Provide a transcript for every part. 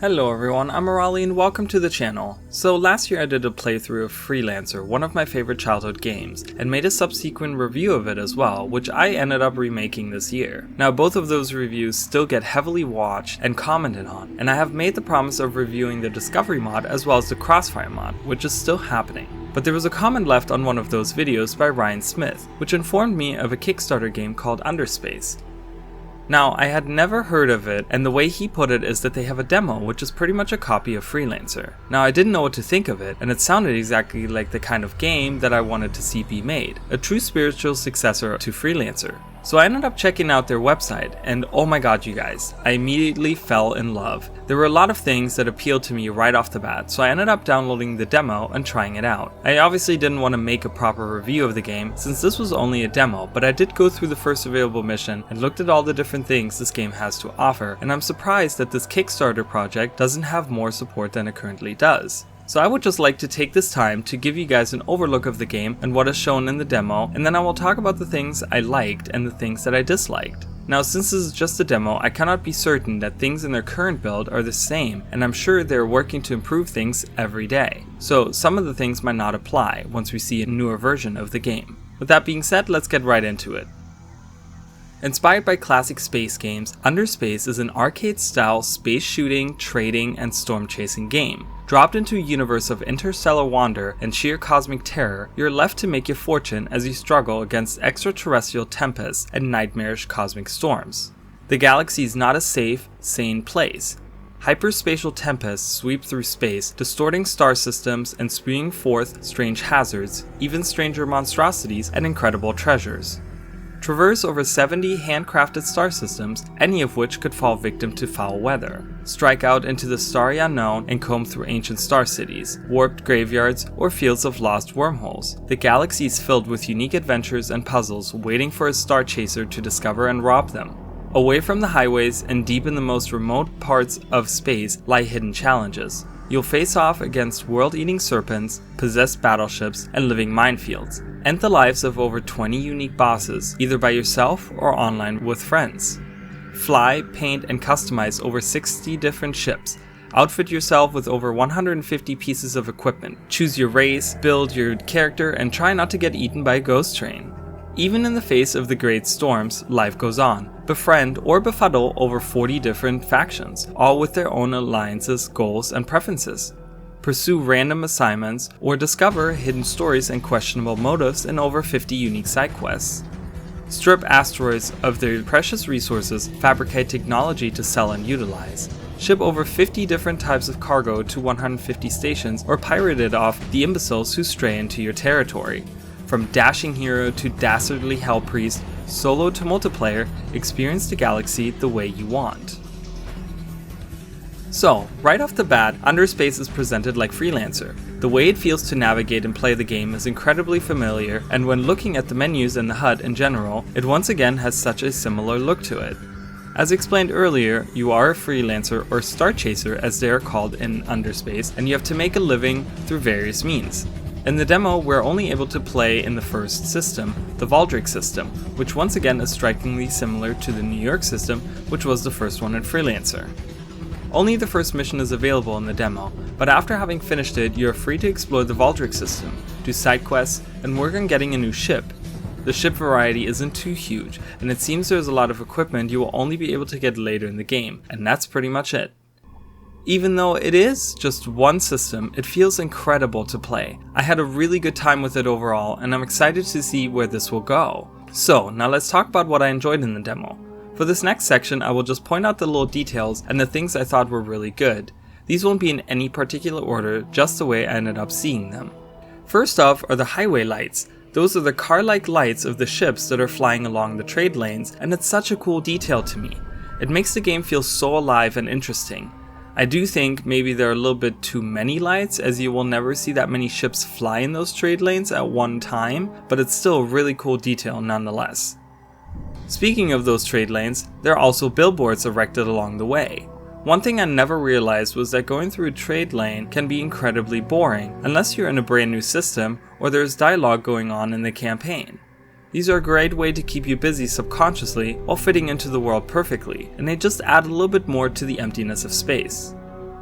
Hello everyone, I'm Arali and welcome to the channel. So last year I did a playthrough of Freelancer, one of my favorite childhood games, and made a subsequent review of it as well, which I ended up remaking this year. Now both of those reviews still get heavily watched and commented on, and I have made the promise of reviewing the Discovery mod as well as the Crossfire mod, which is still happening. But there was a comment left on one of those videos by Ryan Smith, which informed me of a Kickstarter game called Underspace. Now, I had never heard of it, and the way he put it is that they have a demo, which is pretty much a copy of Freelancer. Now, I didn't know what to think of it, and it sounded exactly like the kind of game that I wanted to see be made, a true spiritual successor to Freelancer. So I ended up checking out their website, and oh my god you guys, I immediately fell in love. There were a lot of things that appealed to me right off the bat, so I ended up downloading the demo and trying it out. I obviously didn't want to make a proper review of the game since this was only a demo, but I did go through the first available mission and looked at all the different things this game has to offer, and I'm surprised that this Kickstarter project doesn't have more support than it currently does. So I would just like to take this time to give you guys an overlook of the game and what is shown in the demo, and then I will talk about the things I liked and the things that I disliked. Now since this is just a demo, I cannot be certain that things in their current build are the same, and I'm sure they're working to improve things every day. So some of the things might not apply once we see a newer version of the game. With that being said, let's get right into it. Inspired by classic space games, Underspace is an arcade-style space shooting, trading, and storm chasing game. Dropped into a universe of interstellar wonder and sheer cosmic terror, you're left to make your fortune as you struggle against extraterrestrial tempests and nightmarish cosmic storms. The galaxy is not a safe, sane place. Hyperspatial tempests sweep through space, distorting star systems and spewing forth strange hazards, even stranger monstrosities and incredible treasures. Traverse over 70 handcrafted star systems, any of which could fall victim to foul weather. Strike out into the starry unknown and comb through ancient star cities, warped graveyards, or fields of lost wormholes. The galaxy is filled with unique adventures and puzzles waiting for a star chaser to discover and rob them. Away from the highways and deep in the most remote parts of space lie hidden challenges. You'll face off against world-eating serpents, possessed battleships, and living minefields. End the lives of over 20 unique bosses, either by yourself or online with friends. Fly, paint, and customize over 60 different ships. Outfit yourself with over 150 pieces of equipment. Choose your race, build your character, and try not to get eaten by a ghost train. Even in the face of the great storms, life goes on. Befriend or befuddle over 40 different factions, all with their own alliances, goals, and preferences. Pursue random assignments, or discover hidden stories and questionable motives in over 50 unique side quests. Strip asteroids of their precious resources, fabricate technology to sell and utilize. Ship over 50 different types of cargo to 150 stations, or pirate it off the imbeciles who stray into your territory. From dashing hero to dastardly hell priest, solo to multiplayer, experience the galaxy the way you want. So, right off the bat, Underspace is presented like Freelancer. The way it feels to navigate and play the game is incredibly familiar, and when looking at the menus and the HUD in general, it once again has such a similar look to it. As explained earlier, you are a freelancer or star chaser as they are called in Underspace, and you have to make a living through various means. In the demo, we're only able to play in the first system, the Valdric system, which once again is strikingly similar to the New York system, which was the first one in Freelancer. Only the first mission is available in the demo, but after having finished it, you are free to explore the Valdric system, do side quests, and work on getting a new ship. The ship variety isn't too huge, and it seems there's a lot of equipment you will only be able to get later in the game, and that's pretty much it. Even though it is just one system, it feels incredible to play. I had a really good time with it overall, and I'm excited to see where this will go. So, now let's talk about what I enjoyed in the demo. For this next section, I will just point out the little details and the things I thought were really good. These won't be in any particular order, just the way I ended up seeing them. First off are the highway lights. Those are the car-like lights of the ships that are flying along the trade lanes, and it's such a cool detail to me. It makes the game feel so alive and interesting. I do think maybe there are a little bit too many lights, as you will never see that many ships fly in those trade lanes at one time, but it's still a really cool detail nonetheless. Speaking of those trade lanes, there are also billboards erected along the way. One thing I never realized was that going through a trade lane can be incredibly boring, unless you're in a brand new system or there's dialogue going on in the campaign. These are a great way to keep you busy subconsciously while fitting into the world perfectly, and they just add a little bit more to the emptiness of space.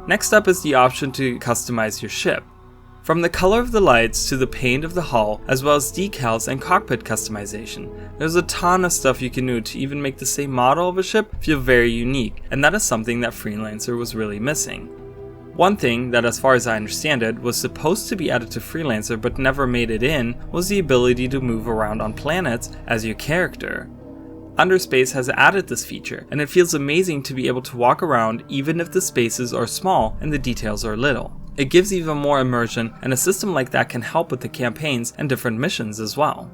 Next up is the option to customize your ship. From the color of the lights to the paint of the hull, as well as decals and cockpit customization, there's a ton of stuff you can do to even make the same model of a ship feel very unique, and that is something that Freelancer was really missing. One thing that, as far as I understand it, was supposed to be added to Freelancer but never made it in was the ability to move around on planets as your character. Underspace has added this feature, and it feels amazing to be able to walk around even if the spaces are small and the details are little. It gives even more immersion, and a system like that can help with the campaigns and different missions as well.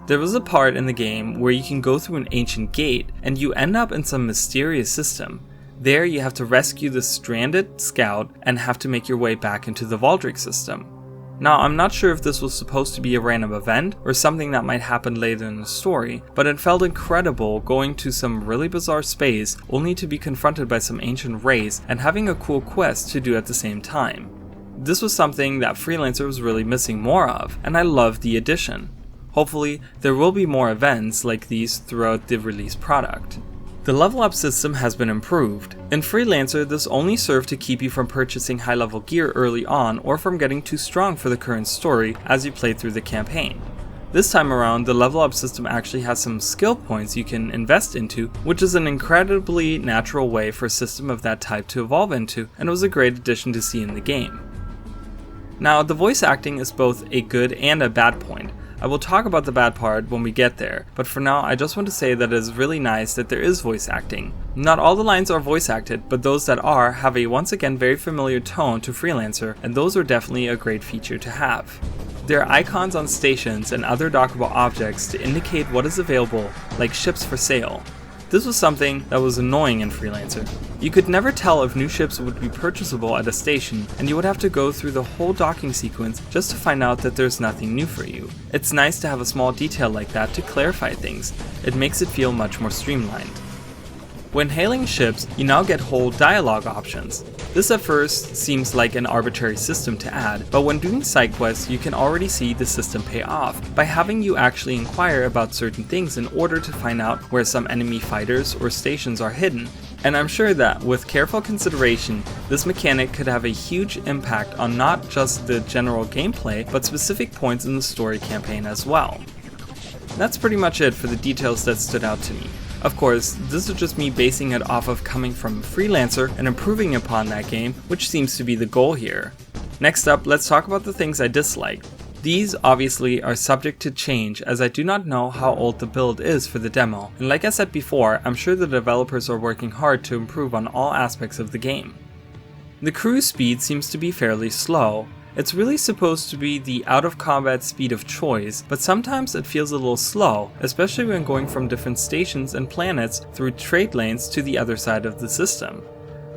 There was a part in the game where you can go through an ancient gate and you end up in some mysterious system. There you have to rescue the stranded scout and have to make your way back into the Valdric system. Now, I'm not sure if this was supposed to be a random event or something that might happen later in the story, but it felt incredible going to some really bizarre space only to be confronted by some ancient race and having a cool quest to do at the same time. This was something that Freelancer was really missing more of, and I loved the addition. Hopefully, there will be more events like these throughout the released product. The level up system has been improved. In Freelancer, this only served to keep you from purchasing high level gear early on or from getting too strong for the current story as you play through the campaign. This time around, the level up system actually has some skill points you can invest into, which is an incredibly natural way for a system of that type to evolve into, and it was a great addition to see in the game. Now, the voice acting is both a good and a bad point. I will talk about the bad part when we get there, but for now I just want to say that it is really nice that there is voice acting. Not all the lines are voice acted, but those that are have a once again very familiar tone to Freelancer, and those are definitely a great feature to have. There are icons on stations and other dockable objects to indicate what is available, like ships for sale. This was something that was annoying in Freelancer. You could never tell if new ships would be purchasable at a station, and you would have to go through the whole docking sequence just to find out that there's nothing new for you. It's nice to have a small detail like that to clarify things. It makes it feel much more streamlined. When hailing ships, you now get whole dialogue options. This at first seems like an arbitrary system to add, but when doing side quests you can already see the system pay off by having you actually inquire about certain things in order to find out where some enemy fighters or stations are hidden. And I'm sure that with careful consideration, this mechanic could have a huge impact on not just the general gameplay, but specific points in the story campaign as well. That's pretty much it for the details that stood out to me. Of course, this is just me basing it off of coming from Freelancer and improving upon that game, which seems to be the goal here. Next up, let's talk about the things I disliked. These obviously are subject to change as I do not know how old the build is for the demo, and like I said before, I'm sure the developers are working hard to improve on all aspects of the game. The cruise speed seems to be fairly slow. It's really supposed to be the out-of-combat speed of choice, but sometimes it feels a little slow, especially when going from different stations and planets through trade lanes to the other side of the system.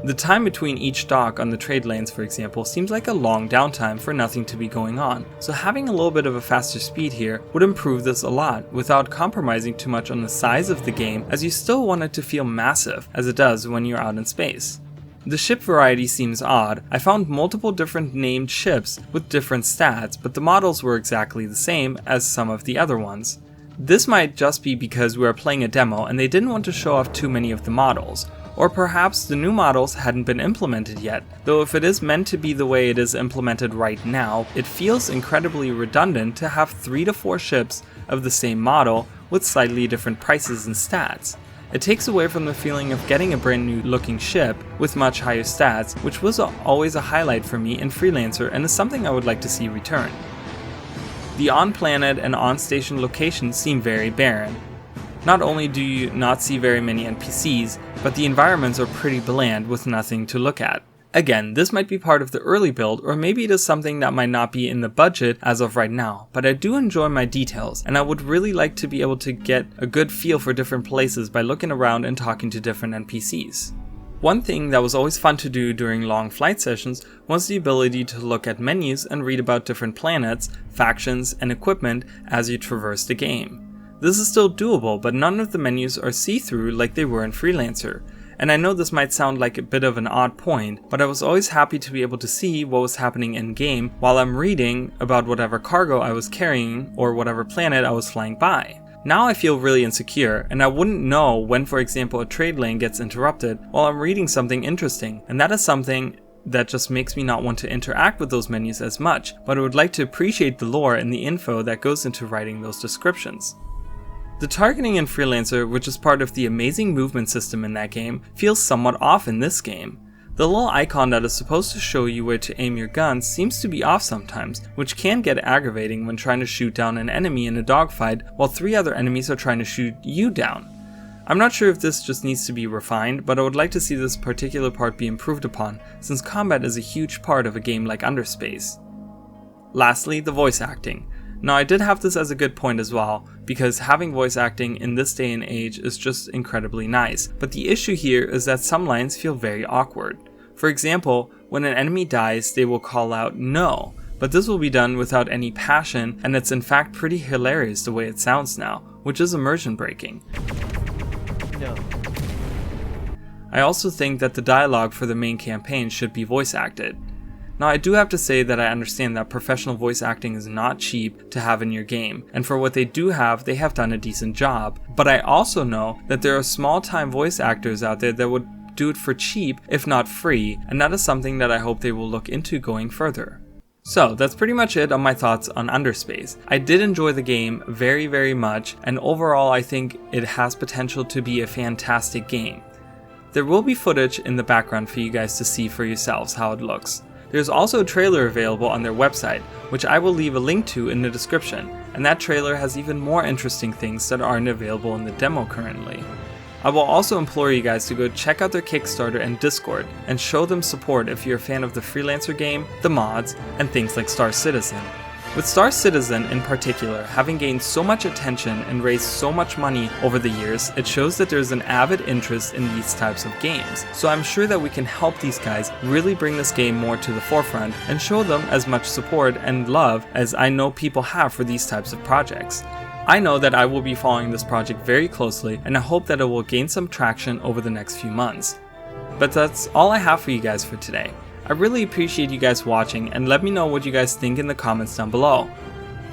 The time between each dock on the trade lanes, for example, seems like a long downtime for nothing to be going on, so having a little bit of a faster speed here would improve this a lot without compromising too much on the size of the game, as you still want it to feel massive, as it does when you're out in space. The ship variety seems odd. I found multiple different named ships with different stats, but the models were exactly the same as some of the other ones. This might just be because we are playing a demo and they didn't want to show off too many of the models, or perhaps the new models hadn't been implemented yet, though if it is meant to be the way it is implemented right now, it feels incredibly redundant to have 3 to 4 ships of the same model with slightly different prices and stats. It takes away from the feeling of getting a brand new looking ship with much higher stats, which was always a highlight for me in Freelancer and is something I would like to see return. The on-planet and on-station locations seem very barren. Not only do you not see very many NPCs, but the environments are pretty bland with nothing to look at. Again, this might be part of the early build, or maybe it is something that might not be in the budget as of right now, but I do enjoy my details, and I would really like to be able to get a good feel for different places by looking around and talking to different NPCs. One thing that was always fun to do during long flight sessions was the ability to look at menus and read about different planets, factions, and equipment as you traverse the game. This is still doable, but none of the menus are see-through like they were in Freelancer. And I know this might sound like a bit of an odd point, but I was always happy to be able to see what was happening in-game while I'm reading about whatever cargo I was carrying or whatever planet I was flying by. Now I feel really insecure, and I wouldn't know when, for example, a trade lane gets interrupted while I'm reading something interesting, and that is something that just makes me not want to interact with those menus as much, but I would like to appreciate the lore and the info that goes into writing those descriptions. The targeting in Freelancer, which is part of the amazing movement system in that game, feels somewhat off in this game. The little icon that is supposed to show you where to aim your gun seems to be off sometimes, which can get aggravating when trying to shoot down an enemy in a dogfight while 3 other enemies are trying to shoot you down. I'm not sure if this just needs to be refined, but I would like to see this particular part be improved upon, since combat is a huge part of a game like Underspace. Lastly, the voice acting. Now, I did have this as a good point as well, because having voice acting in this day and age is just incredibly nice, but the issue here is that some lines feel very awkward. For example, when an enemy dies, they will call out "no," but this will be done without any passion, and it's in fact pretty hilarious the way it sounds now, which is immersion breaking. No. I also think that the dialogue for the main campaign should be voice acted. Now, I do have to say that I understand that professional voice acting is not cheap to have in your game, and for what they do have, they have done a decent job. But I also know that there are small-time voice actors out there that would do it for cheap, if not free, and that is something that I hope they will look into going further. So that's pretty much it on my thoughts on Underspace. I did enjoy the game very much, and overall I think it has potential to be a fantastic game. There will be footage in the background for you guys to see for yourselves how it looks. There's also a trailer available on their website, which I will leave a link to in the description, and that trailer has even more interesting things that aren't available in the demo currently. I will also implore you guys to go check out their Kickstarter and Discord, and show them support if you're a fan of the Freelancer game, the mods, and things like Star Citizen. With Star Citizen in particular having gained so much attention and raised so much money over the years, it shows that there's an avid interest in these types of games. So I'm sure that we can help these guys really bring this game more to the forefront and show them as much support and love as I know people have for these types of projects. I know that I will be following this project very closely, and I hope that it will gain some traction over the next few months. But that's all I have for you guys for today. I really appreciate you guys watching, and let me know what you guys think in the comments down below.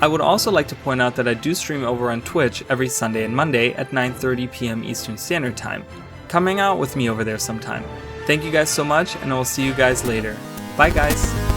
I would also like to point out that I do stream over on Twitch every Sunday and Monday at 9:30 p.m. Eastern Standard Time. Come hang out with me over there sometime. Thank you guys so much, and I will see you guys later. Bye guys!